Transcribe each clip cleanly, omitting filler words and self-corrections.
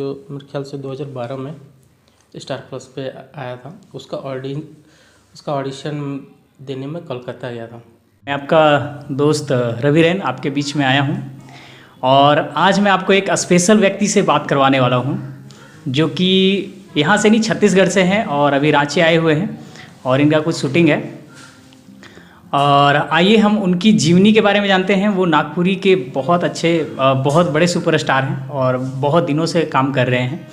जो मेरे ख्याल से 2012 में स्टार प्लस पे आया था। उसका ऑडिशन देने में कोलकाता गया था। मैं आपका दोस्त रवि रैन आपके बीच में आया हूँ और आज मैं आपको एक स्पेशल व्यक्ति से बात करवाने वाला हूँ जो कि यहाँ से नहीं छत्तीसगढ़ से हैं और अभी रांची आए हुए हैं और इनका कुछ शूटिंग है। और आइए हम उनकी जीवनी के बारे में जानते हैं। वो नागपुरी के बहुत अच्छे बहुत बड़े सुपरस्टार हैं और बहुत दिनों से काम कर रहे हैं।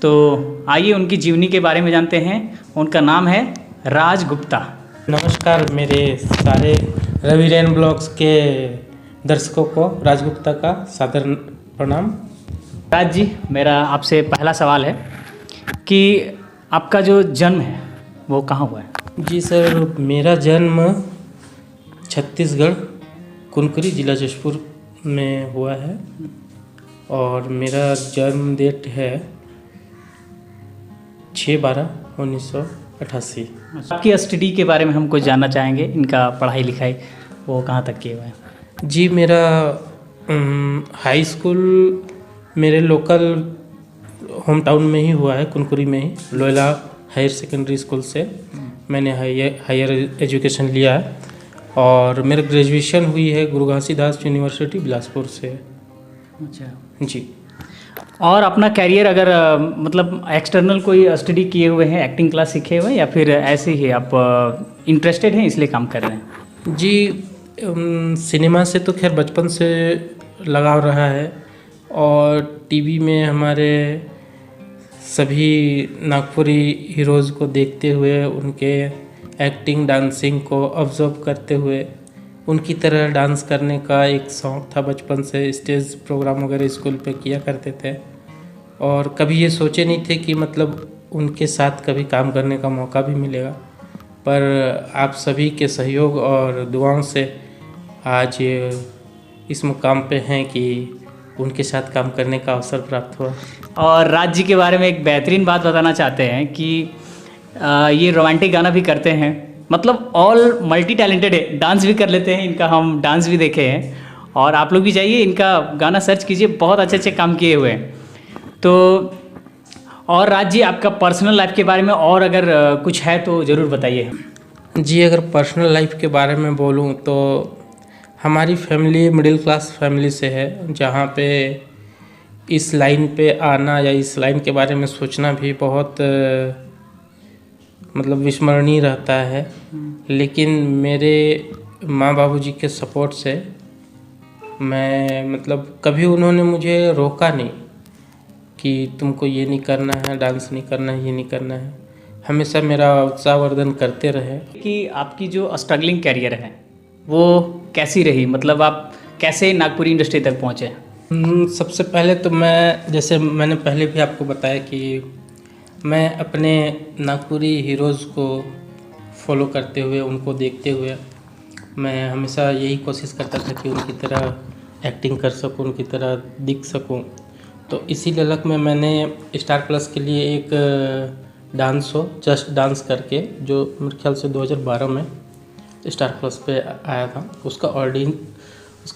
तो आइए उनकी जीवनी के बारे में जानते हैं। उनका नाम है राज गुप्ता। नमस्कार मेरे सारे रवि रैन ब्लॉग्स के दर्शकों को राज गुप्ता का सादर प्रणाम। राज जी, मेरा आपसे पहला सवाल है कि आपका जो जन्म है वो कहाँ हुआ है? जी सर, मेरा जन्म छत्तीसगढ़ कुनकुरी जिला जशपुर में हुआ है और मेरा जन्म डेट है 6/12/1988। आपकी स्टडी के बारे में हम कुछ जानना चाहेंगे। इनका पढ़ाई लिखाई वो कहाँ तक किए हुए हैं? जी, मेरा हाई स्कूल मेरे लोकल होम टाउन में ही हुआ है, कुनकुरी में ही, लोयला हायर सेकेंडरी स्कूल से मैंने हायर एजुकेशन लिया है और मेरा ग्रेजुएशन हुई है गुरु घासीदास यूनिवर्सिटी बिलासपुर से। अच्छा जी। और अपना कैरियर अगर मतलब एक्सटर्नल कोई स्टडी किए हुए हैं, एक्टिंग क्लास सीखे हुए हैं या फिर ऐसे ही आप इंटरेस्टेड हैं इसलिए काम कर रहे हैं? जी, सिनेमा से तो खैर बचपन से लगाव रहा है और टीवी में हमारे सभी नागपुरी हीरोज़ को देखते हुए, उनके एक्टिंग डांसिंग को ऑब्जर्व करते हुए उनकी तरह डांस करने का एक शौक़ था बचपन से। स्टेज प्रोग्राम वगैरह स्कूल पे किया करते थे और कभी ये सोचे नहीं थे कि मतलब उनके साथ कभी काम करने का मौका भी मिलेगा। पर आप सभी के सहयोग और दुआओं से आज इस मुकाम पे हैं कि उनके साथ काम करने का अवसर प्राप्त हुआ। और राज जी के बारे में एक बेहतरीन बात बताना चाहते हैं कि ये रोमांटिक गाना भी करते हैं, मतलब ऑल मल्टी टैलेंटेड है। डांस भी कर लेते हैं, इनका हम डांस भी देखे हैं और आप लोग भी जाइए इनका गाना सर्च कीजिए, बहुत अच्छे अच्छे काम किए हुए हैं। तो और राज जी, आपका पर्सनल लाइफ के बारे में और अगर कुछ है तो ज़रूर बताइए। जी, अगर पर्सनल लाइफ के बारे में बोलूँ तो हमारी फैमिली मिडिल क्लास फैमिली से है, जहाँ पे इस लाइन पे आना या इस लाइन के बारे में सोचना भी बहुत मतलब विस्मरणीय रहता है। लेकिन मेरे माँ बाबूजी के सपोर्ट से मैं मतलब कभी उन्होंने मुझे रोका नहीं कि तुमको ये नहीं करना है, डांस नहीं करना है, ये नहीं करना है। हमेशा मेरा उत्साहवर्धन करते रहे। कि आपकी जो स्ट्रगलिंग कैरियर है वो कैसी रही, मतलब आप कैसे नागपुरी इंडस्ट्री तक पहुँचे? सबसे पहले तो मैं, जैसे मैंने पहले भी आपको बताया कि मैं अपने नागपुरी हीरोज़ को फॉलो करते हुए, उनको देखते हुए मैं हमेशा यही कोशिश करता था कि उनकी तरह एक्टिंग कर सकूं, उनकी तरह दिख सकूं। तो इसी ललक में मैंने स्टार प्लस के लिए एक डांस शो जस्ट डांस करके, जो मेरे ख्याल से 2012 में स्टार प्लस पे आया था, उसका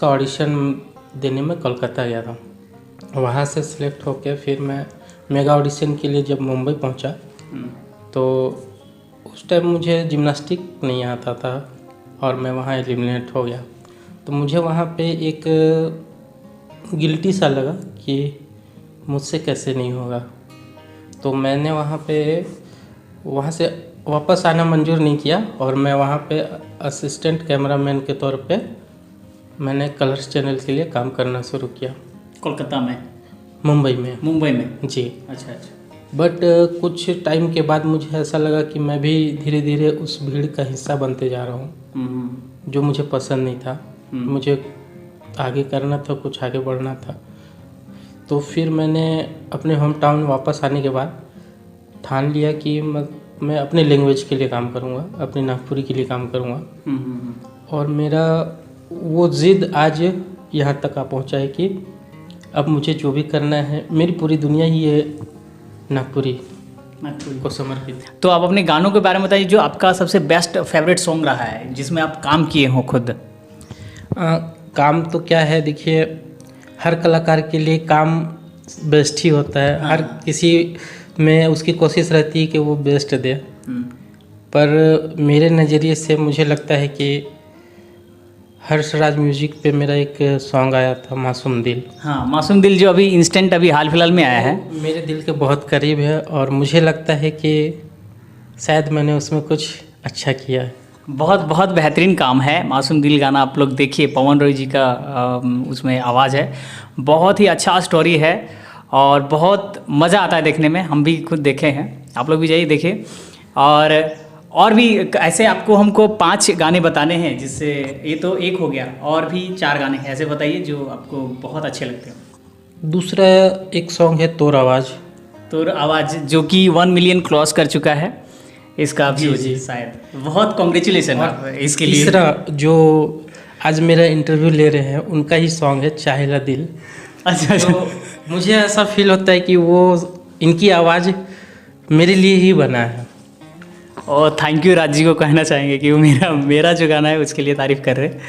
ऑडिशन देने में कोलकाता गया था। वहाँ से सिलेक्ट होके फिर मैं मेगा ऑडिशन के लिए जब मुंबई पहुँचा तो उस टाइम मुझे जिम्नास्टिक नहीं आता था और मैं वहाँ एलिमिनेट हो गया। तो मुझे वहाँ पे एक गिल्टी सा लगा कि मुझसे कैसे नहीं होगा। तो मैंने वहाँ से वापस आना मंजूर नहीं किया और मैं वहाँ पे असिस्टेंट कैमरामैन के तौर पे मैंने कलर्स चैनल के लिए काम करना शुरू किया। कोलकाता में? मुंबई में जी। अच्छा। बट कुछ टाइम के बाद मुझे ऐसा लगा कि मैं भी धीरे धीरे उस भीड़ का हिस्सा बनते जा रहा हूँ, जो मुझे पसंद नहीं था। मुझे आगे करना था, कुछ आगे बढ़ना था। तो फिर मैंने अपने होम टाउन वापस आने के बाद ठान लिया कि मैं अपने लैंग्वेज के लिए काम करूँगा, अपने नागपुरी के लिए काम करूँगा। और मेरा वो ज़िद आज यहाँ तक आ पहुँचा है कि अब मुझे जो भी करना है, मेरी पूरी दुनिया ही है नागपुरी को समर्पित। तो आप अपने गानों के बारे में बताइए, जो आपका सबसे बेस्ट फेवरेट सॉन्ग रहा है जिसमें आप काम किए हो खुद। काम तो क्या है, देखिए हर कलाकार के लिए काम बेस्ट ही होता है। हर किसी में उसकी कोशिश रहती है कि वो बेस्ट दे, पर मेरे नज़रिए से मुझे लगता है कि हर्षराज म्यूजिक पे मेरा एक सॉन्ग आया था मासूम दिल। हाँ, मासूम दिल जो अभी इंस्टेंट अभी हाल फिलहाल में आया है, मेरे दिल के बहुत करीब है और मुझे लगता है कि शायद मैंने उसमें कुछ अच्छा किया है। बहुत बहुत बेहतरीन काम है मासूम दिल गाना। आप लोग देखिए, पवन रॉय जी का उसमें आवाज़ है, बहुत ही अच्छा स्टोरी है और बहुत मज़ा आता है देखने में। हम भी खुद देखे हैं, आप लोग भी जाइए देखिए। और भी ऐसे आपको हमको 5 गाने बताने हैं, जिससे ये तो एक हो गया, और भी 4 गाने ऐसे बताइए जो आपको बहुत अच्छे लगते हैं। दूसरा एक सॉन्ग है तोर आवाज़। तो आवाज़ जो कि 1 मिलियन क्रॉस कर चुका है इसका जी, व्यूज जी। शायद। बहुत कॉन्ग्रेचुलेसन इसके लिए। तीसरा जो आज मेरा इंटरव्यू ले रहे हैं उनका ही सॉन्ग है चाहेला दिल। अच्छा तो मुझे ऐसा फील होता है कि वो इनकी आवाज़ मेरे लिए ही बना है। और थैंक यू राज जी को कहना चाहेंगे कि वो मेरा जो गाना है उसके लिए तारीफ़ कर रहे हैं।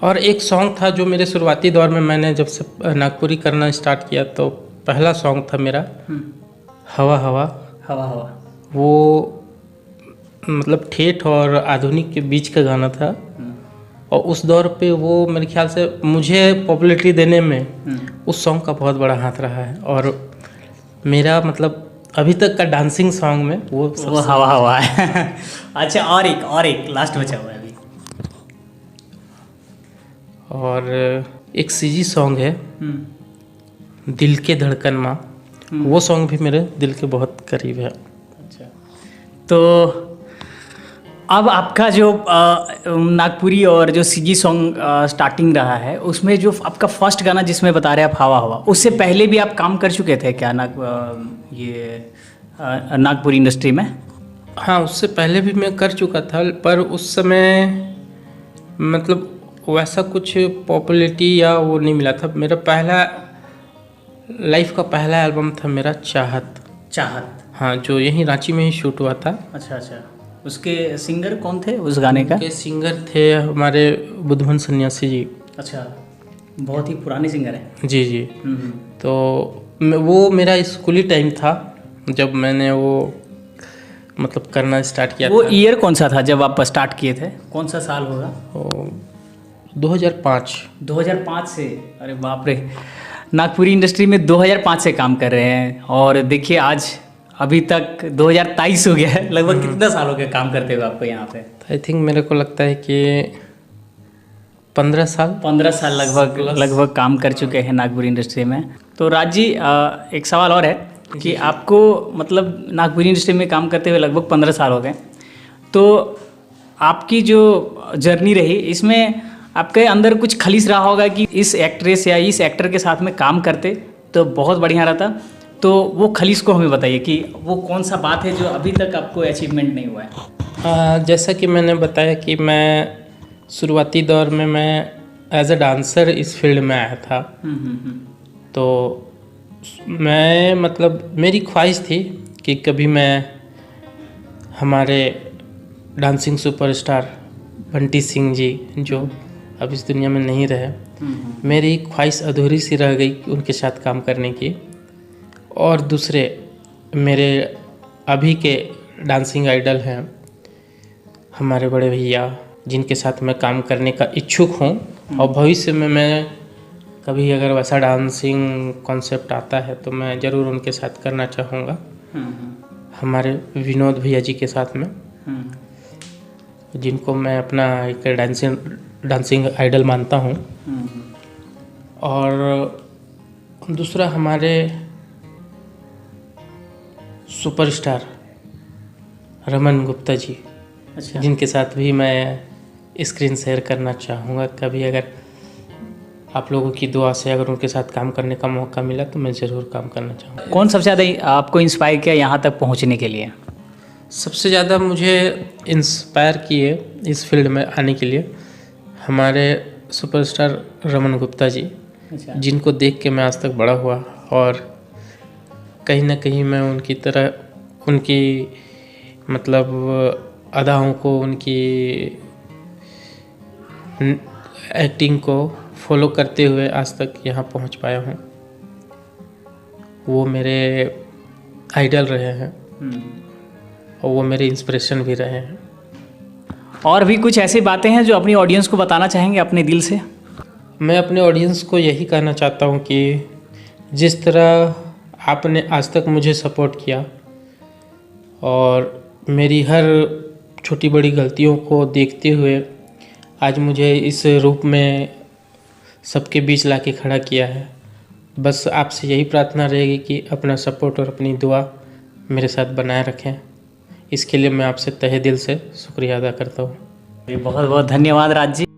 और एक सॉन्ग था जो मेरे शुरुआती दौर में मैंने जब से नागपुरी करना स्टार्ट किया तो पहला सॉन्ग था मेरा हवा हवा। हवा हवा। वो मतलब ठेठ और आधुनिक के बीच का गाना था और उस दौर पे वो मेरे ख्याल से मुझे पॉपुलैरिटी देने में उस सॉन्ग का बहुत बड़ा हाथ रहा है। और मेरा मतलब अभी तक का डांसिंग सॉन्ग में वो हवा हवा है। अच्छा, और एक लास्ट बचा हुआ है अभी। और एक सीजी सॉन्ग है दिल के धड़कन माँ। वो सॉन्ग भी मेरे दिल के बहुत करीब है। अच्छा, तो अब आपका जो नागपुरी और जो सीजी सॉन्ग स्टार्टिंग रहा है, उसमें जो आपका फर्स्ट गाना जिसमें बता रहे हैं आप हवा हवा, उससे पहले भी आप काम कर चुके थे क्या नागपुरी इंडस्ट्री में? हाँ, उससे पहले भी मैं कर चुका था, पर उस समय मतलब वैसा कुछ पॉपुलैरिटी या वो नहीं मिला था। मेरा पहला लाइफ का पहला एल्बम था मेरा चाहत। हाँ, जो यहीं रांची में ही शूट हुआ था। अच्छा, उसके सिंगर कौन थे उस गाने का? के सिंगर थे हमारे बुद्धवन सन्यासी जी। अच्छा, बहुत ही पुराने सिंगर हैं। जी जी। तो वो मेरा स्कूली टाइम था जब मैंने वो मतलब करना स्टार्ट किया वो था। ईयर कौन सा था जब आप स्टार्ट किए थे? कौन सा साल होगा? 2005। 2005 से? अरे बाप रे, नागपुरी इंडस्ट्री में 2005 से काम कर रहे हैं और देखिए आज अभी तक 2023 हो गया है। लगभग कितना साल हो गया काम करते हुए आपको यहाँ पे? आई थिंक मेरे को लगता है कि 15 साल लगभग काम कर चुके हैं नागपुरी इंडस्ट्री में। तो राज जी, एक सवाल और है कि आपको मतलब नागपुरी इंडस्ट्री में काम करते हुए लगभग 15 साल हो गए, तो आपकी जो जर्नी रही इसमें आपके अंदर कुछ खलीस रहा होगा कि इस एक्ट्रेस या इस एक्टर के साथ में काम करते तो बहुत बढ़िया रहता। तो वो खलीस को हमें बताइए कि वो कौन सा बात है जो अभी तक आपको अचीवमेंट नहीं हुआ है। जैसा कि मैंने बताया कि मैं शुरुआती दौर में मैं एज अ डांसर इस फील्ड में आया था। तो मैं मतलब मेरी ख्वाहिश थी कि कभी मैं हमारे डांसिंग सुपरस्टार बंटी सिंह जी जो अब इस दुनिया में नहीं रहे, मेरी ख्वाहिश अधूरी सी रह गई उनके साथ काम करने की। और दूसरे मेरे अभी के डांसिंग आइडल हैं हमारे बड़े भैया, जिनके साथ मैं काम करने का इच्छुक हूँ और भविष्य में मैं कभी अगर वैसा डांसिंग कॉन्सेप्ट आता है तो मैं ज़रूर उनके साथ करना चाहूँगा। हमारे विनोद भैया जी के साथ में, जिनको मैं अपना एक डांसिंग आइडल मानता हूँ। और दूसरा हमारे सुपरस्टार रमन गुप्ता जी, अच्छा, जिनके साथ भी मैं स्क्रीन शेयर करना चाहूँगा। कभी अगर आप लोगों की दुआ से अगर उनके साथ काम करने का मौका मिला तो मैं ज़रूर काम करना चाहूँगा। कौन सबसे ज़्यादा आपको इंस्पायर किया यहाँ तक पहुँचने के लिए? सबसे ज़्यादा मुझे इंस्पायर किए इस फील्ड में आने के लिए हमारे सुपरस्टार रमन गुप्ता जी। अच्छा, जिनको देख के मैं आज तक बड़ा हुआ और कहीं ना कहीं मैं उनकी तरह उनकी मतलब अदाओं को, उनकी एक्टिंग को फॉलो करते हुए आज तक यहाँ पहुँच पाया हूँ। वो मेरे आइडल रहे हैं और वो मेरे इंस्पिरेशन भी रहे हैं। और भी कुछ ऐसी बातें हैं जो अपनी ऑडियंस को बताना चाहेंगे अपने दिल से? मैं अपने ऑडियंस को यही कहना चाहता हूँ कि जिस तरह आपने आज तक मुझे सपोर्ट किया और मेरी हर छोटी बड़ी गलतियों को देखते हुए आज मुझे इस रूप में सबके बीच लाके खड़ा किया है, बस आपसे यही प्रार्थना रहेगी कि अपना सपोर्ट और अपनी दुआ मेरे साथ बनाए रखें। इसके लिए मैं आपसे तहे दिल से शुक्रिया अदा करता हूँ। बहुत बहुत धन्यवाद राज जी।